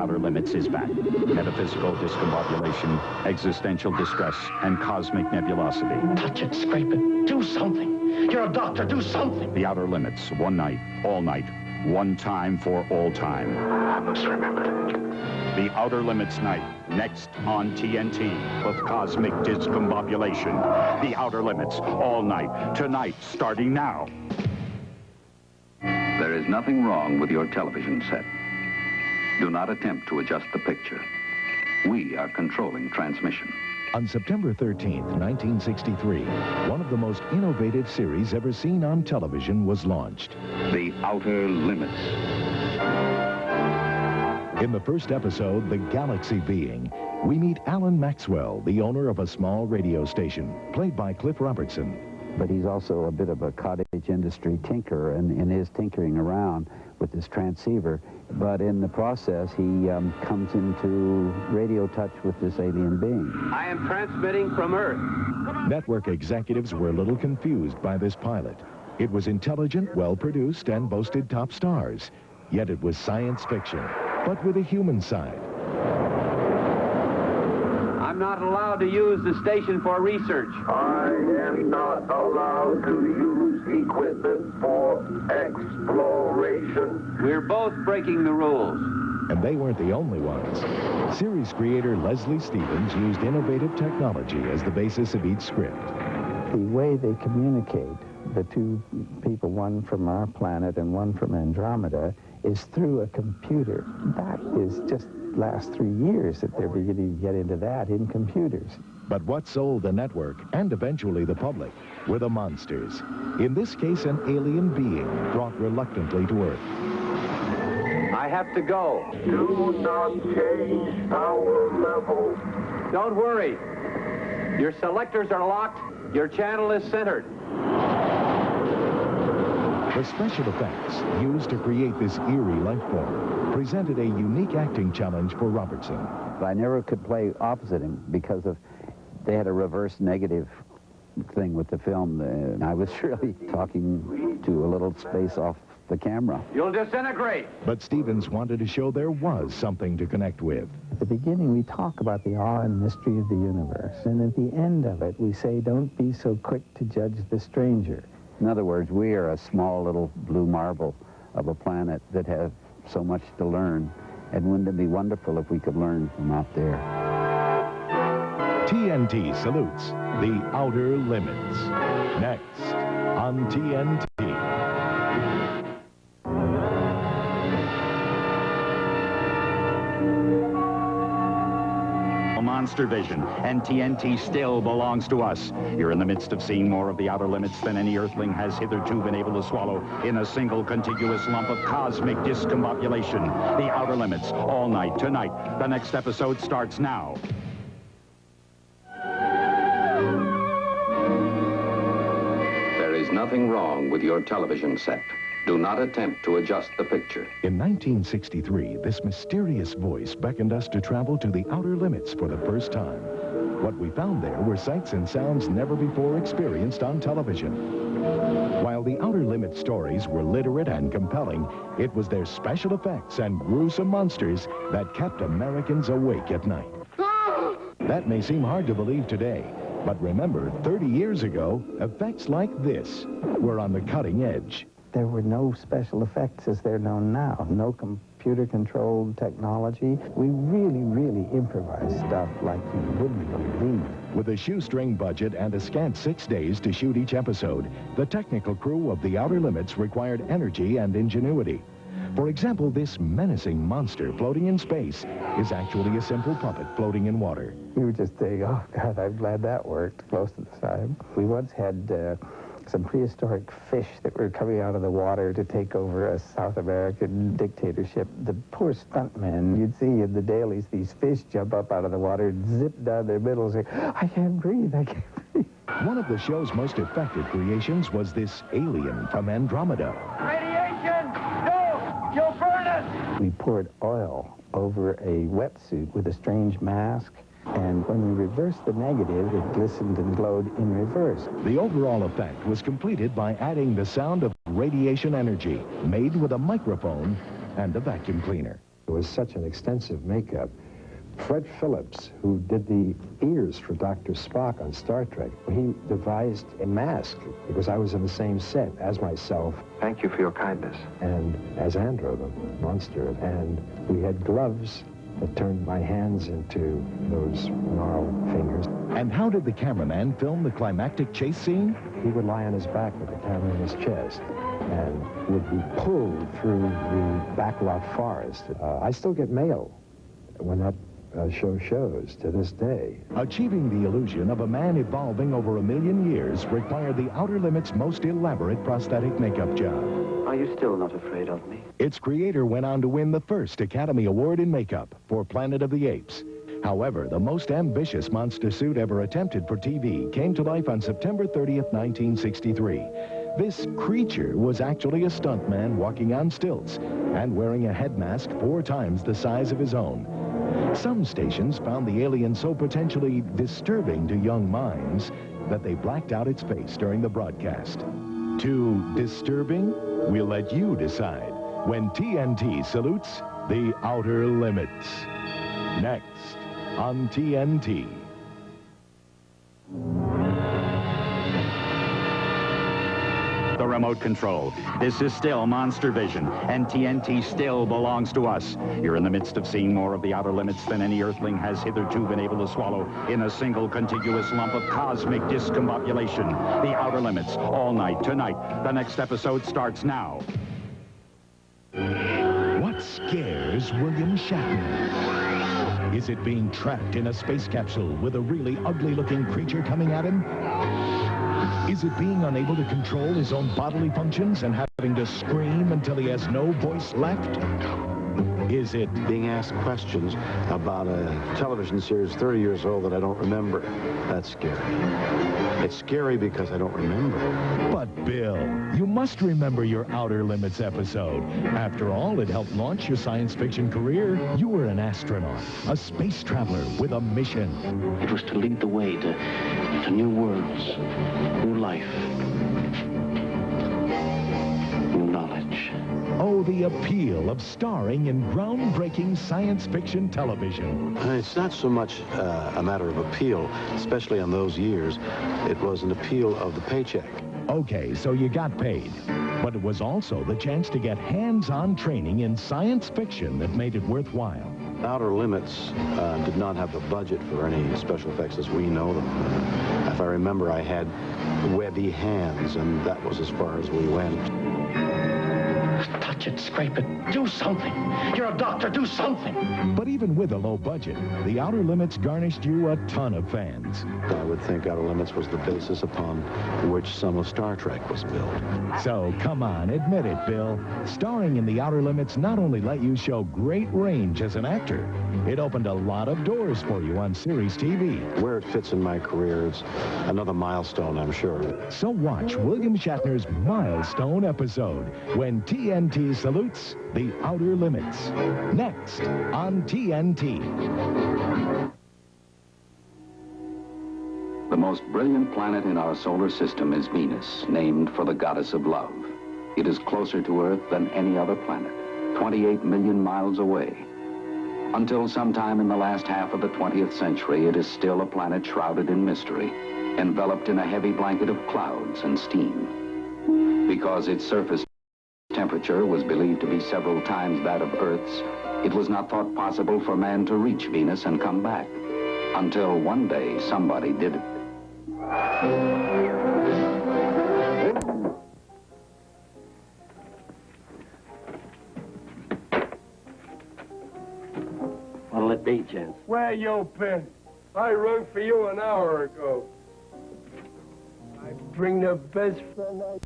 Outer Limits is back. Metaphysical discombobulation, existential distress, and cosmic nebulosity. Touch it, scrape it, do something. You're a doctor, do something. The Outer Limits, one night, all night, one time for all time. I must remember. The Outer Limits night, next on TNT, with cosmic discombobulation. The Outer Limits, all night, tonight, starting now. There is nothing wrong with your television set. Do not attempt to adjust the picture. We are controlling transmission. On September 13th, 1963, one of the most innovative series ever seen on television was launched. The Outer Limits. In the first episode, The Galaxy Being, we meet Alan Maxwell, the owner of a small radio station, played by Cliff Robertson. But he's also a bit of a cottage industry tinkerer and is tinkering around with this transceiver. But in the process, he comes into radio touch with this alien being. I am transmitting from Earth. Network executives were a little confused by this pilot. It was intelligent, well-produced, and boasted top stars. Yet it was science fiction, but with a human side. I'm not allowed to use the station for research. I am not allowed to use equipment for exploration. We're both breaking the rules. And they weren't the only ones. Series creator Leslie Stevens used innovative technology as the basis of each script. The way they communicate, the two people, one from our planet and one from Andromeda, is through a computer. That is just last 3 years that they're beginning to get into that in computers. But what sold the network, and eventually the public, were the monsters. In this case, an alien being brought reluctantly to Earth. I have to go. Do not change our level. Don't worry. Your selectors are locked. Your channel is centered. The special effects used to create this eerie life form presented a unique acting challenge for Robertson. I never could play opposite him because of they had a reverse negative thing with the film. I was really talking to a little space off the camera. You'll disintegrate. But Stevens wanted to show there was something to connect with. At the beginning, we talk about the awe and mystery of the universe. And at the end of it, we say, don't be so quick to judge the stranger. In other words, we are a small little blue marble of a planet that has so much to learn. And wouldn't it be wonderful if we could learn from out there? TNT salutes The Outer Limits. Next on TNT. Monster Vision, and TNT still belongs to us. You're in the midst of seeing more of the Outer Limits than any Earthling has hitherto been able to swallow in a single contiguous lump of cosmic discombobulation. The Outer Limits, all night, tonight. The next episode starts now. There is nothing wrong with your television set. Do not attempt to adjust the picture. In 1963, this mysterious voice beckoned us to travel to the Outer Limits for the first time. What we found there were sights and sounds never before experienced on television. While the Outer Limits stories were literate and compelling, it was their special effects and gruesome monsters that kept Americans awake at night. That may seem hard to believe today, but remember, 30 years ago, effects like this were on the cutting edge. There were no special effects as they're known now, no computer-controlled technology. We really improvised stuff like you wouldn't believe. With a shoestring budget and a scant 6 days to shoot each episode, the technical crew of The Outer Limits required energy and ingenuity. For example, this menacing monster floating in space is actually a simple puppet floating in water. We were just saying, oh, God, I'm glad that worked most of the time. We once had some prehistoric fish that were coming out of the water to take over a South American dictatorship. The poor stuntmen, you'd see in the dailies, these fish jump up out of the water and zip down their middle and say, I can't breathe, I can't breathe. One of the show's most effective creations was this alien from Andromeda. Radiation! No! You'll burn us! We poured oil over a wetsuit with a strange mask. And when we reversed the negative, it glistened and glowed in reverse. The overall effect was completed by adding the sound of radiation energy, made with a microphone and a vacuum cleaner. It was such an extensive makeup. Fred Phillips, who did the ears for Dr. Spock on Star Trek, he devised a mask because I was in the same set as myself. Thank you for your kindness. And as Andro, the monster. And we had gloves that turned my hands into those gnarled fingers. And how did the cameraman film the climactic chase scene? He would lie on his back with the camera in his chest and would be pulled through the backlot forest. I still get mail when that show shows to this day. Achieving the illusion of a man evolving over 1 million years required the Outer Limits' most elaborate prosthetic makeup job. Are you still not afraid of me? Its creator went on to win the first Academy Award in makeup for Planet of the Apes. However, the most ambitious monster suit ever attempted for TV came to life on September 30th, 1963. This creature was actually a stuntman walking on stilts and wearing a head mask 4 times the size of his own. Some stations found the alien so potentially disturbing to young minds that they blacked out its face during the broadcast. Too disturbing? We'll let you decide when TNT salutes the Outer Limits. Next on TNT. The remote control. This is still Monster Vision, and TNT still belongs to us. You're in the midst of seeing more of the Outer Limits than any Earthling has hitherto been able to swallow in a single contiguous lump of cosmic discombobulation. The Outer Limits, all night, tonight. The next episode starts now. What scares William Shatner? Is it being trapped in a space capsule with a really ugly-looking creature coming at him? Is it being unable to control his own bodily functions and having to scream until he has no voice left? Is it being asked questions about a television series 30 years old that I don't remember? That's scary. It's scary because I don't remember. But, Bill, you must remember your Outer Limits episode. After all, it helped launch your science fiction career. You were an astronaut, a space traveler with a mission. It was to lead the way to new worlds, new life, new knowledge. Oh, the appeal of starring in groundbreaking science fiction television. It's not so much a matter of appeal, especially in those years. It was an appeal of the paycheck. Okay, so you got paid. But it was also the chance to get hands-on training in science fiction that made it worthwhile. Outer Limits did not have the budget for any special effects as we know them. If I remember, I had webby hands, and that was as far as we went. Touch it, scrape it, do something. You're a doctor, do something. But even with a low budget, the Outer Limits garnished you a ton of fans. I would think Outer Limits was the basis upon which some of Star Trek was built. So come on, admit it, Bill. Starring in the Outer Limits not only let you show great range as an actor, it opened a lot of doors for you on series TV. Where it fits in my career is another milestone, I'm sure. So watch William Shatner's milestone episode when TNT salutes the Outer Limits. Next on TNT. The most brilliant planet in our solar system is Venus, named for the goddess of love. It is closer to Earth than any other planet, 28 million miles away. Until sometime in the last half of the 20th century, it is still a planet shrouded in mystery, enveloped in a heavy blanket of clouds and steam. Because its surface temperature was believed to be several times that of Earth's, it was not thought possible for man to reach Venus and come back, until one day somebody did it. What'll it be, gents? Where you been? I rung for you an hour ago. I bring the best friend I...